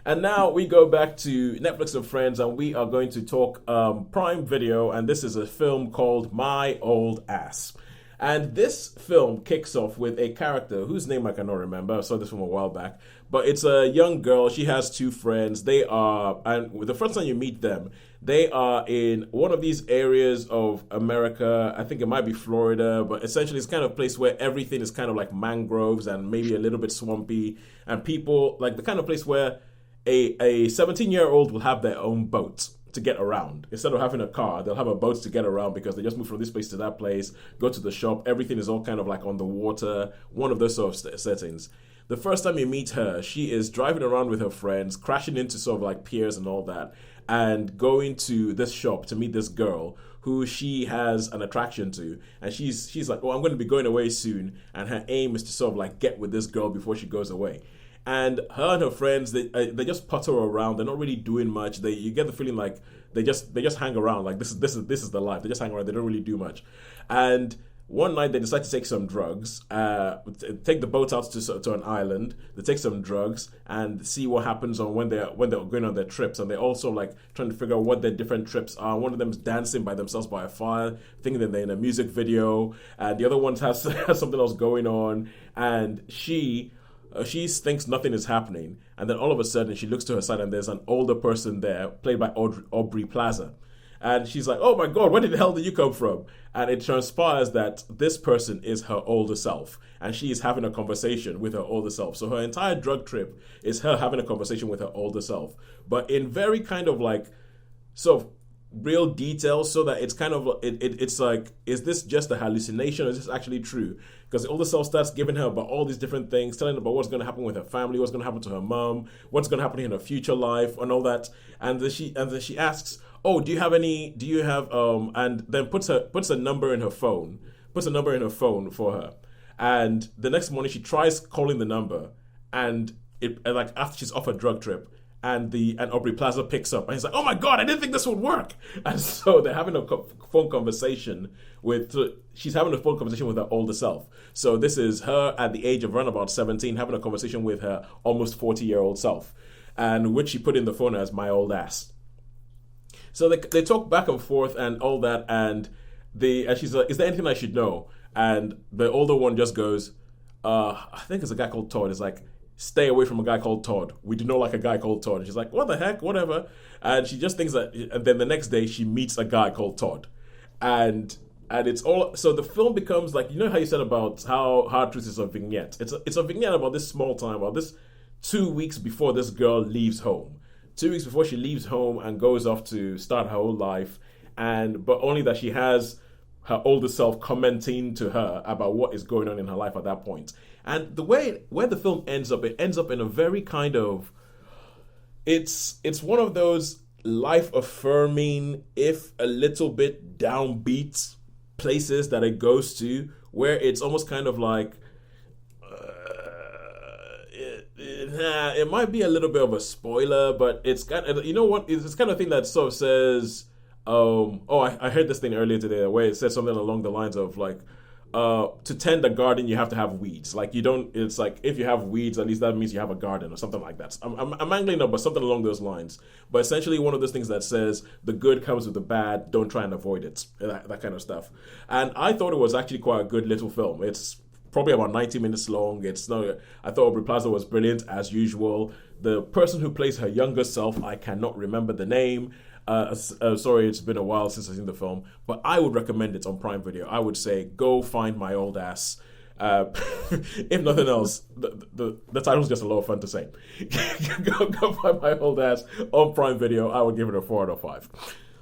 And now we go back to Netflix and Friends, and we are going to talk Prime Video, and this is a film called My Old Ass. And this film kicks off with a character whose name I cannot remember. I saw this from a while back. But it's a young girl. She has two friends. They are, and the first time you meet them, they are in one of these areas of America. I think it might be Florida, but essentially it's kind of a place where everything is kind of like mangroves and maybe a little bit swampy. And people, like the kind of place where a 17-year-old will have their own boat to get around. Instead of having a car, they'll have a boat to get around because they just move from this place to that place, go to the shop. Everything is all kind of like on the water, one of those sort of settings. The first time you meet her, she is driving around with her friends, crashing into sort of like piers and all that, and going to this shop to meet this girl who she has an attraction to. And she's like, oh, I'm going to be going away soon. And her aim is to sort of like get with this girl before she goes away. And her and her friends, they just putter around. They're not really doing much. You get the feeling like they just hang around. Like this is the life. They just hang around. They don't really do much. And one night they decide to take some drugs. Take the boat out to an island. They take some drugs and see what happens on when they're going on their trips. And they're also like trying to figure out what their different trips are. One of them is dancing by themselves by a fire, thinking that they're in a music video. And the other one has something else going on. And she thinks nothing is happening, and then all of a sudden she looks to her side and there's an older person there, played by Aubrey Plaza. And she's like, oh my God, where the hell did you come from? And it transpires that this person is her older self, and she is having a conversation with her older self. So her entire drug trip is her having a conversation with her older self, but in very kind of like, sort of real details, so that it's kind of it's like, is this just a hallucination or is this actually true? Because the older self starts giving her about all these different things, telling her about what's going to happen with her family, what's going to happen to her mom, what's going to happen in her future life, and all that. And then she asks, oh, do you have and then puts a number in her phone for her. And the next morning she tries calling the number, and like after she's off her drug trip, and Aubrey Plaza picks up, and he's like, oh my God, I didn't think this would work. And so they're having a phone conversation she's having a phone conversation with her older self. So this is her at the age of around about 17 having a conversation with her almost 40-year-old self, and which she put in the phone as my old ass. So they talk back and forth and all that, and she's like, is there anything I should know? And the older one just goes, I think it's a guy called Todd. It's like, stay away from a guy called Todd. We do not like a guy called Todd. And she's like, what the heck, whatever. And she just thinks that, and then the next day she meets a guy called Todd. And it's all, so the film becomes like, you know how you said about how Hard Truth is a vignette. It's a vignette about this small time, about this 2 weeks before this girl leaves home. 2 weeks before she leaves home and goes off to start her whole life. But only that she has her older self commenting to her about what is going on in her life at that point. And the way where the film ends up, it ends up in a very kind of, it's one of those life-affirming, if a little bit downbeat places that it goes to, where it's almost kind of like, it might be a little bit of a spoiler, but it's kind of, you know what, it's kind of thing that sort of says, I heard this thing earlier today where it said something along the lines of like, to tend a garden you have to have weeds. Like it's like if you have weeds, at least that means you have a garden or something like that. I'm angling up, but something along those lines. But essentially one of those things that says the good comes with the bad, don't try and avoid it, that kind of stuff. And I thought it was actually quite a good little film. It's probably about 90 minutes long. I thought Aubrey Plaza was brilliant as usual. The person who plays her younger self, I cannot remember the name. Sorry, it's been a while since I've seen the film, but I would recommend it on Prime Video. I would say go find My Old Ass. If nothing else, the title's just a lot of fun to say. Go find My Old Ass on Prime Video. I would give it a 4 out of 5.